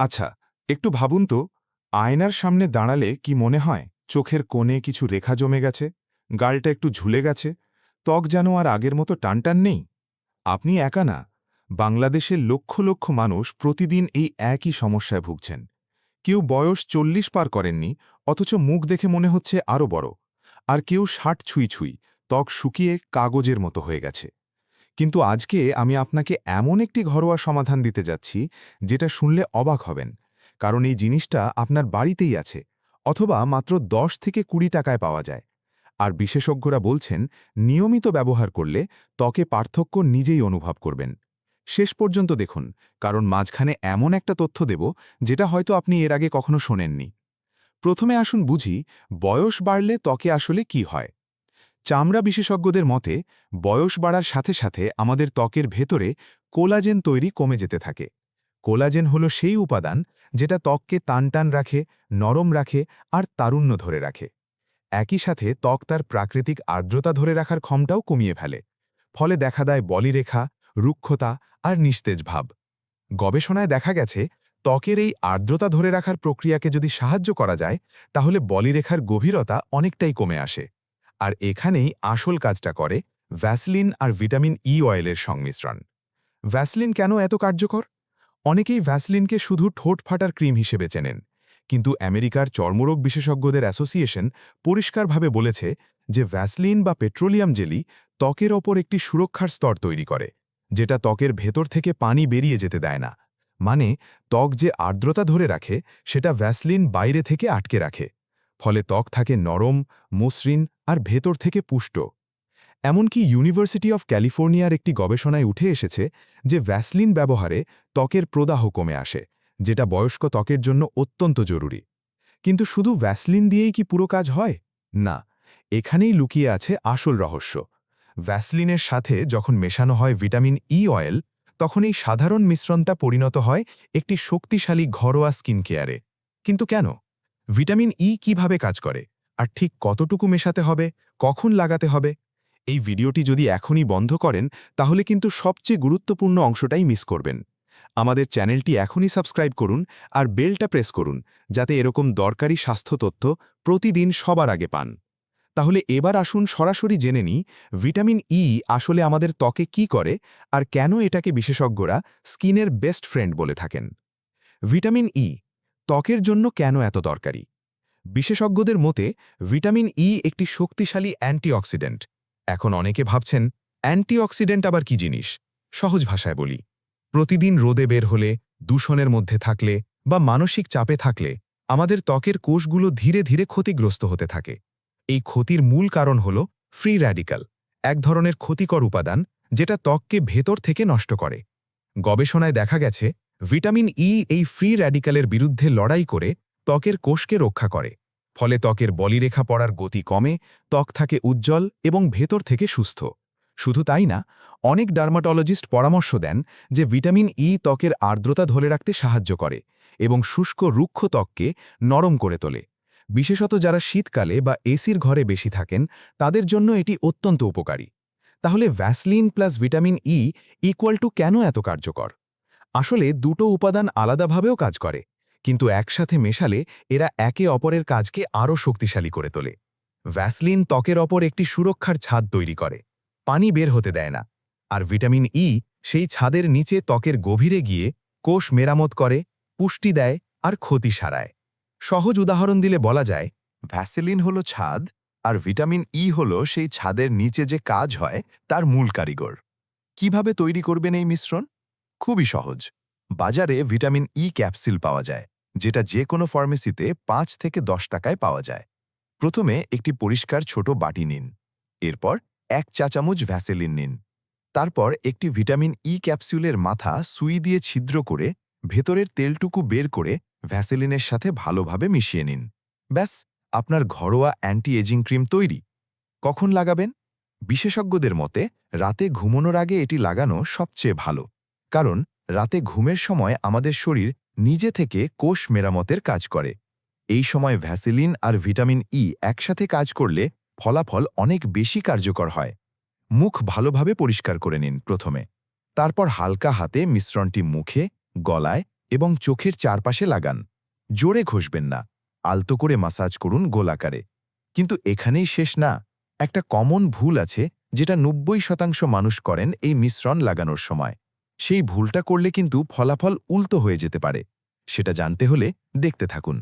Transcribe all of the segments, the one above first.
আচ্ছা, একটু ভাবুন তো, আয়নার সামনে দাঁড়ালে কি মনে হয় চোখের কোণে কিছু রেখা জমে গেছে, গালটা একটু ঝুলে গেছে, ত্বক যেন আর আগের মতো টানটান নেই? আপনি একা না, বাংলাদেশের লক্ষ লক্ষ মানুষ প্রতিদিন এই একই সমস্যায় ভুগছেন। কেউ বয়স 40 পার করেননি, অথচ মুখ দেখে মনে হচ্ছে আরও বড়। আর কেউ 60 ছুঁই ছুঁই, ত্বক শুকিয়ে কাগজের মতো হয়ে গেছে। কিন্তু আজকে আমি আপনাকে এমন একটি ঘরোয়া সমাধান দিতে যাচ্ছি, যেটা শুনলে অবাক হবেন। কারণ এই জিনিসটা আপনার বাড়িতেই আছে, অথবা মাত্র 10 থেকে 20 টাকায় পাওয়া যায়। আর বিশেষজ্ঞরা বলছেন, নিয়মিত ব্যবহার করলে ত্বকে পার্থক্য নিজেই অনুভব করবেন। শেষ পর্যন্ত দেখুন, কারণ মাঝখানে এমন একটা তথ্য দেব, যেটা হয়তো আপনি এর আগে কখনো শোনেননি। প্রথমে আসুন বুঝি, বয়স বাড়লে ত্বকে আসলে কি হয়। চামড়া বিশেষজ্ঞদের মতে, বয়স বাড়ার সাথে সাথে আমাদের ত্বকের ভেতরে কোলাজেন তৈরি কমে যেতে থাকে। কোলাজেন হলো সেই উপাদান যেটা ত্বককে টানটান রাখে, নরম রাখে আর তারুণ্য ধরে রাখে। একই সাথে ত্বক তার প্রাকৃতিক আর্দ্রতা ধরে রাখার ক্ষমতাও কমিয়ে ফেলে। ফলে দেখা দেয় বলিরেখা, রুক্ষতা আর নিস্তেজ ভাব। গবেষণায় দেখা গেছে, ত্বকের এই আর্দ্রতা ধরে রাখার প্রক্রিয়াকে যদি সাহায্য করা যায়, তাহলে বলিরেখার গভীরতা অনেকটাই কমে আসে। আর এখানেই আসল কাজটা করে ভ্যাসলিন আর ভিটামিন ই অয়েলের সংমিশ্রণ। ভ্যাসলিন কেন এত কার্যকর? অনেকেই ভ্যাসলিনকে শুধু ঠোঁট ফাটার ক্রিম হিসেবে চেনেন। কিন্তু আমেরিকার চর্মরোগ বিশেষজ্ঞদের অ্যাসোসিয়েশন পরিষ্কারভাবে বলেছে যে ভ্যাসলিন বা পেট্রোলিয়াম জেলি ত্বকের ওপর একটি সুরক্ষার স্তর তৈরি করে, যেটা ত্বকের ভেতর থেকে পানি বেরিয়ে যেতে দেয় না। মানে, ত্বক যে আর্দ্রতা ধরে রাখে, সেটা ভ্যাসলিন বাইরে থেকে আটকে রাখে। ফলে ত্বক থাকে নরম, মসৃণ আর ভেতর থেকে পুষ্ট। এমনকি ইউনিভার্সিটি অফ ক্যালিফোর্নিয়ার একটি গবেষণায় উঠে এসেছে যে ভ্যাসলিন ব্যবহারে ত্বকের প্রদাহ কমে আসে, যেটা বয়স্ক ত্বকের জন্য অত্যন্ত জরুরি। কিন্তু শুধু ভ্যাসলিন দিয়েই কি পুরো কাজ হয়? না, এখানেই লুকিয়ে আছে আসল রহস্য। ভ্যাসলিনের সাথে যখন মেশানো হয় ভিটামিন ই অয়েল, তখন এই সাধারণ মিশ্রণটা পরিণত হয় একটি শক্তিশালী ঘরোয়া স্কিন কেয়ারে। কিন্তু কেন? ভিটামিন ই কিভাবে কাজ করে, আর ঠিক কতটুকু মেশাতে হবে, কখন লাগাতে হবে? এই ভিডিওটি যদি এখনই বন্ধ করেন, তাহলে কিন্তু সবচেয়ে গুরুত্বপূর্ণ অংশটাই মিস করবেন। আমাদের চ্যানেলটি এখনই সাবস্ক্রাইব করুন আর বেলটা প্রেস করুন, যাতে এরকম দরকারি স্বাস্থ্য তথ্য প্রতিদিন সবার আগে পান। তাহলে এবার আসুন সরাসরি জেনে নিই, ভিটামিন ই আসলে আমাদের ত্বকে কি করে আর কেন এটাকে বিশেষজ্ঞরা স্কিনের বেস্ট ফ্রেন্ড বলে থাকেন। ভিটামিন ই ত্বকের জন্য কেন এত দরকারি? বিশেষজ্ঞদের মতে, ভিটামিন ই একটি শক্তিশালী অ্যান্টিঅক্সিডেন্ট। এখন অনেকে ভাবছেন, অ্যান্টিঅক্সিডেন্ট আবার কি জিনিস? সহজ ভাষায় বলি, প্রতিদিন রোদে বের হলে, দূষণের মধ্যে থাকলে বা মানসিক চাপে থাকলে আমাদের ত্বকের কোষগুলো ধীরে ধীরে ক্ষতিগ্রস্ত হতে থাকে। এই ক্ষতির মূল কারণ হল ফ্রি র্যাডিক্যাল, এক ধরনের ক্ষতিকর উপাদান যেটা ত্বককে ভেতর থেকে নষ্ট করে। গবেষণায় দেখা গেছে, ভিটামিন ই এই ফ্রি র্যাডিক্যালের বিরুদ্ধে লড়াই করে ত্বকের কোষকে রক্ষা করে। ফলে ত্বকের বলিরেখা পড়ার গতি কমে, ত্বক থাকে উজ্জ্বল এবং ভেতর থেকে সুস্থ। শুধু তাই না, অনেক ডার্মাটোলজিস্ট পরামর্শ দেন যে ভিটামিন ই ত্বকের আর্দ্রতা ধরে রাখতে সাহায্য করে এবং শুষ্ক রুক্ষ ত্বককে নরম করে তোলে। বিশেষত যারা শীতকালে বা এসির ঘরে বেশি থাকেন, তাদের জন্য এটি অত্যন্ত উপকারী। তাহলে Vaseline plus vitamin E equal to কেন এত কার্যকর? আসলে দুটো উপাদান আলাদাভাবেও কাজ করে, কিন্তু একসাথে মেশালে এরা একে অপরের কাজকে আরও শক্তিশালী করে তোলে। ভ্যাসলিন ত্বকের ওপর একটি সুরক্ষার ছাদ তৈরি করে, পানি বের হতে দেয় না। আর ভিটামিন ই সেই ছাদের নিচে ত্বকের গভীরে গিয়ে কোষ মেরামত করে, পুষ্টি দেয় আর ক্ষতি সারায়। সহজ উদাহরণ দিলে বলা যায়, ভ্যাসেলিন হলো ছাদ, আর ভিটামিন ই হলো সেই ছাদের নিচে যে কাজ হয় তার মূল কারিগর। কিভাবে তৈরি করবেন এই মিশ্রণ? খুবই সহজ। বাজারে ভিটামিন ই ক্যাপসুল পাওয়া যায়, যেটা যে কোনো ফার্মেসিতে 5 থেকে 10 টাকায় পাওয়া যায়। প্রথমে একটি পরিষ্কার ছোট বাটি নিন। এরপর 1 চা চামচ ভ্যাসেলিন নিন। তারপর একটি ভিটামিন ই ক্যাপসুলের মাথা সুই দিয়ে ছিদ্র করে ভেতরের তেলটুকু বের করে ভ্যাসেলিনের সাথে ভালোভাবে মিশিয়ে নিন। ব্যাস, আপনার ঘরোয়া অ্যান্টি এজিং ক্রিম তৈরি। কখন লাগাবেন? বিশেষজ্ঞদের মতে রাতে ঘুমানোর আগে এটি লাগানো সবচেয়ে ভালো। কারণ রাতে ঘুমের সময় আমাদের শরীর নিজে থেকে কোষ মেরামতের কাজ করে। এই সময় ভ্যাসেলিন আর ভিটামিন ই একসাথে কাজ করলে ফলাফল অনেক বেশি কার্যকর হয়। মুখ ভালোভাবে পরিষ্কার করে নিন প্রথমে। তারপর হালকা হাতে মিশ্রণটি মুখে, গলায় এবং চোখের চারপাশে লাগান। জোরে ঘষবেন না, আলতো করে মাসাজ করুন গোলাকারে। কিন্তু এখানেই শেষ না, একটা কমন ভুল আছে যেটা ৯০% মানুষ করেন এই মিশ্রণ লাগানোর সময়। সেই ভুলটা করলে কিন্তু ফলাফল উল্টো হয়ে যেতে পারে। সেটা জানতে হলে দেখতে থাকুন।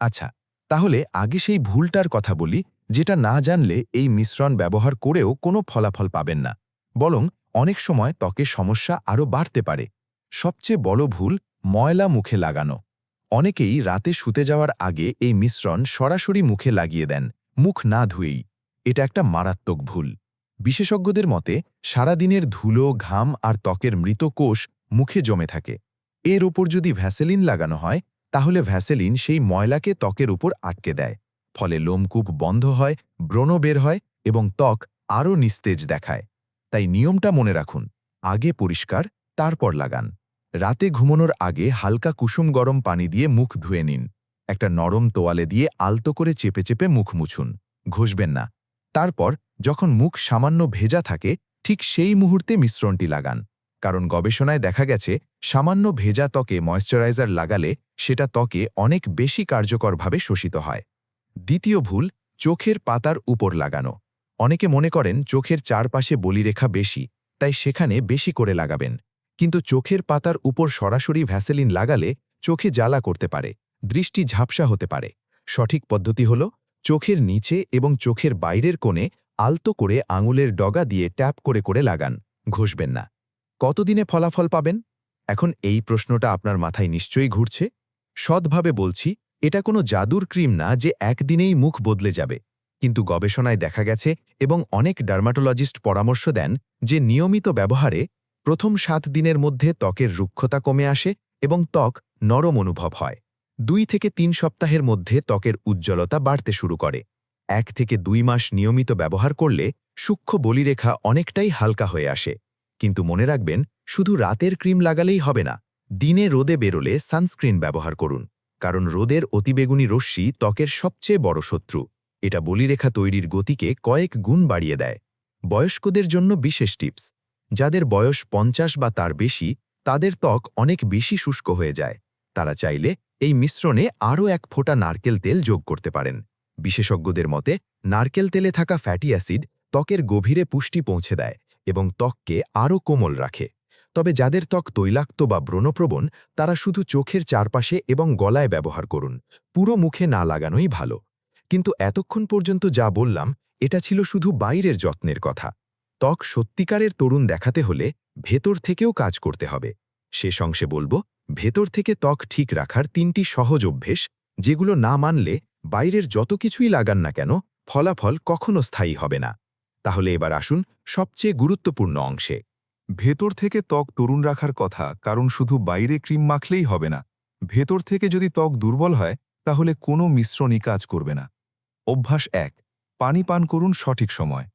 আচ্ছা, তাহলে আগে সেই ভুলটার কথা বলি, যেটা না জানলে এই মিশ্রণ ব্যবহার করেও কোনো ফলাফল পাবেন না, বরং অনেক সময় ত্বকের সমস্যা আরও বাড়তে পারে। সবচেয়ে বড় ভুল ময়লা মুখে লাগানো। অনেকেই রাতে শুতে যাওয়ার আগে এই মিশ্রণ সরাসরি মুখে লাগিয়ে দেন, মুখ না ধুয়েই। এটা একটা মারাত্মক ভুল। বিশেষজ্ঞদের মতে সারাদিনের ধুলো, ঘাম আর ত্বকের মৃত কোষ মুখে জমে থাকে। এর ওপর যদি ভ্যাসেলিন লাগানো হয়, তাহলে ভ্যাসেলিন সেই ময়লাকে ত্বকের উপর আটকে দেয়। ফলে লোমকূপ বন্ধ হয়, ব্রণ বের হয় এবং ত্বক আরও নিস্তেজ দেখায়। তাই নিয়মটা মনে রাখুন, আগে পরিষ্কার, তারপর লাগান। রাতে ঘুমানোর আগে হালকা কুসুম গরম পানি দিয়ে মুখ ধুয়ে নিন। একটা নরম তোয়ালে দিয়ে আলতো করে চেপে চেপে মুখ মুছুন, ঘষবেন না। তারপর যখন মুখ সামান্য ভেজা থাকে, ঠিক সেই মুহূর্তে মিশ্রণটি লাগান। কারণ গবেষণায় দেখা গেছে সামান্য ভেজা ত্বকে ময়েশ্চারাইজার লাগালে সেটা ত্বকে অনেক বেশি কার্যকরভাবে শোষিত হয়। দ্বিতীয় ভুল, চোখের পাতার উপর লাগানো। অনেকে মনে করেন চোখের চারপাশে বলিরেখা বেশি, তাই সেখানে বেশি করে লাগাবেন। কিন্তু চোখের পাতার উপর সরাসরি ভ্যাসেলিন লাগালে চোখে জ্বালা করতে পারে, দৃষ্টি ঝাপসা হতে পারে। সঠিক পদ্ধতি হল চোখের নিচে এবং চোখের বাইরের কোণে আলতো করে আঙুলের ডগা দিয়ে ট্যাপ করে করে লাগান, ঘষবেন না। কতদিনে ফলাফল পাবেন? এখন এই প্রশ্নটা আপনার মাথায় নিশ্চয়ই ঘুরছে। সৎভাবে বলছি, এটা কোনো জাদুর ক্রিম না যে একদিনেই মুখ বদলে যাবে। কিন্তু গবেষণায় দেখা গেছে এবং অনেক ডার্মাটোলজিস্ট পরামর্শ দেন যে নিয়মিত ব্যবহারে প্রথম ৭ দিনের মধ্যে ত্বকের রুক্ষতা কমে আসে এবং ত্বক নরম অনুভব হয়। ২ থেকে ৩ সপ্তাহের মধ্যে ত্বকের উজ্জ্বলতা বাড়তে শুরু করে। ১ থেকে ২ মাস নিয়মিত ব্যবহার করলে সূক্ষ্ম বলিরেখা অনেকটাই হালকা হয়ে আসে। কিন্তু মনে রাখবেন, শুধু রাতের ক্রিম লাগালেই হবে না। দিনে রোদে বেরোলে সানস্ক্রিন ব্যবহার করুন, কারণ রোদের অতিবেগুনি রশ্মি ত্বকের সবচেয়ে বড় শত্রু। এটা বলিরেখা তৈরির গতিকে কয়েক গুণ বাড়িয়ে দেয়। বয়স্কদের জন্য বিশেষ টিপস। যাদের বয়স ৫০ বা তার বেশি, তাদের ত্বক অনেক বেশি শুষ্ক হয়ে যায়। তারা চাইলে এই মিশ্রণে আরও ১ ফোঁটা নারকেল তেল যোগ করতে পারেন। বিশেষজ্ঞদের মতে নারকেল তেলে থাকা ফ্যাটি অ্যাসিড ত্বকের গভীরে পুষ্টি পৌঁছে দেয় এবং ত্বককে আরও কোমল রাখে। তবে যাদের ত্বক তৈলাক্ত বা ব্রণপ্রবণ, তারা শুধু চোখের চারপাশে এবং গলায় ব্যবহার করুন, পুরো মুখে না লাগানোই ভালো। কিন্তু এতক্ষণ পর্যন্ত যা বললাম, এটা ছিল শুধু বাইরের যত্নের কথা। ত্বক সত্যিকারের তরুণ দেখাতে হলে ভেতর থেকেও কাজ করতে হবে। শেষ অংশে বলবো, ভেতর থেকে ত্বক ঠিক রাখার ৩টি সহজ অভ্যেস, যেগুলো না মানলে বাইরের যত কিছুই লাগান না কেন, ফলাফল কখনো স্থায়ী হবে না। তাহলে এবার আসুন সবচেয়ে গুরুত্বপূর্ণ অংশে। ভেতর থেকে ত্বক তরুণ রাখার কথা, কারণ শুধু বাইরে ক্রিম মাখলেই হবে না। ভেতর থেকে যদি ত্বক দুর্বল হয়, তাহলে কোনো মিশ্রণই কাজ করবে না। অভ্যাস ১, পানি পান করুন সঠিক সময়।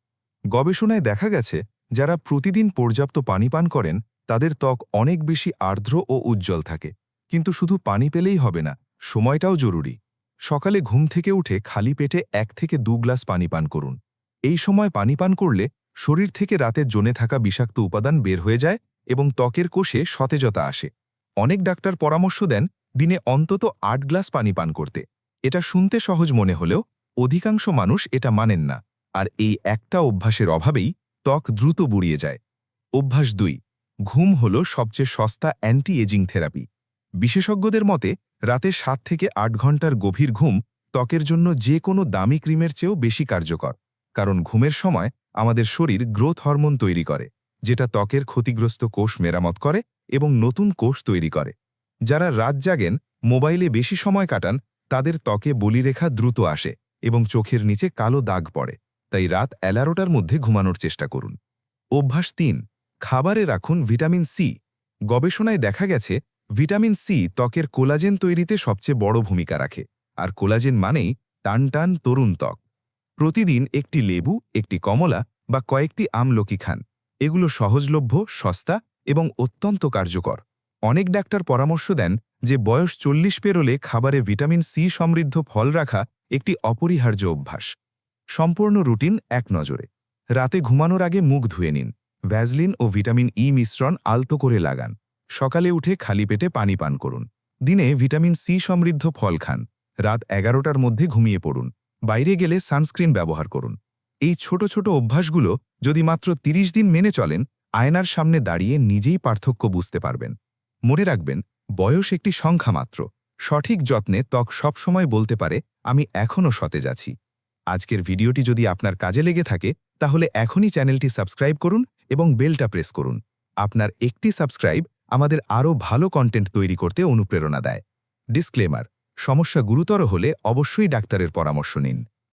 গবেষণায় দেখা গেছে যারা প্রতিদিন পর্যাপ্ত পানি পান করেন, তাদের ত্বক অনেক বেশি আর্দ্র ও উজ্জ্বল থাকে। কিন্তু শুধু পানি পেলেই হবে না, সময়টাও জরুরি। সকালে ঘুম থেকে উঠে খালি পেটে ১ থেকে ২ গ্লাস পানি পান করুন। এই সময় পানি পান করলে শরীর থেকে রাতের জমে থাকা বিষাক্ত উপাদান বের হয়ে যায় এবং ত্বকের কোষে সতেজতা আসে। অনেক ডাক্তার পরামর্শ দেন দিনে অন্তত ৮ গ্লাস পানি পান করতে। এটা শুনতে সহজ মনে হলেও অধিকাংশ মানুষ এটা মানেন না, আর এই একটা অভ্যাসের অভাবেই ত্বক দ্রুত বুড়িয়ে যায়। অভ্যাস ২, ঘুম হল সবচেয়ে সস্তা অ্যান্টি এজিং থেরাপি। বিশেষজ্ঞদের মতে রাতে ৭ থেকে ৮ ঘন্টার গভীর ঘুম ত্বকের জন্য যে কোনো দামি ক্রিমের চেয়েও বেশি কার্যকর। কারণ ঘুমের সময় আমাদের শরীর গ্রোথ হরমোন তৈরি করে, যেটা ত্বকের ক্ষতিগ্রস্ত কোষ মেরামত করে এবং নতুন কোষ তৈরি করে। যারা রাত জাগেন, মোবাইলে বেশি সময় কাটান, তাদের ত্বকে বলিরেখা দ্রুত আসে এবং চোখের নিচে কালো দাগ পড়ে। তাই রাত 11টার মধ্যে ঘুমানোর চেষ্টা করুন। অভ্যাস ৩, খাবারে রাখুন ভিটামিন সি। গবেষণায় দেখা গেছে ভিটামিন সি ত্বকের কোলাজেন তৈরিতে সবচেয়ে বড় ভূমিকা রাখে, আর কোলাজেন মানেই টানটান তরুণ ত্বক। প্রতিদিন একটি লেবু, একটি কমলা বা কয়েকটি আমলকি খান। এগুলো সহজলভ্য, সস্তা এবং অত্যন্ত কার্যকর। অনেক ডাক্তার পরামর্শ দেন যে বয়স ৪০ পেরোলে খাবারে ভিটামিন সি সমৃদ্ধ ফল রাখা একটি অপরিহার্য অভ্যাস। সম্পূর্ণ রুটিন এক নজরে। রাতে ঘুমানোর আগে মুখ ধুয়ে নিন। ভ্যাসলিন ও ভিটামিন ই মিশ্রণ আলতো করে লাগান। সকালে উঠে খালি পেটে পানি পান করুন। দিনে ভিটামিন সি সমৃদ্ধ ফল খান। রাত 11টার মধ্যে ঘুমিয়ে পড়ুন। বাইরে গেলে সানস্ক্রিন ব্যবহার করুন। এই ছোট ছোট অভ্যাসগুলো যদি মাত্র 30 দিন মেনে চলেন, আয়নার সামনে দাঁড়িয়ে নিজেই পার্থক্য বুঝতে পারবেন। মনে রাখবেন, বয়স একটি সংখ্যা মাত্র। সঠিক যত্নে ত্বক সবসময় বলতে পারে, আমি এখনও সতেজ আছি। আজকের ভিডিওটি যদি আপনার কাজে লেগে থাকে, তাহলে এখনই চ্যানেলটি সাবস্ক্রাইব করুন এবং বেলটা প্রেস করুন। আপনার একটি সাবস্ক্রাইব আমাদের আরও ভালো কন্টেন্ট তৈরি করতে অনুপ্রেরণা দেয়। ডিসক্লেমার: সমস্যা গুরুতর হলে অবশ্যই ডাক্তারের পরামর্শ নিন।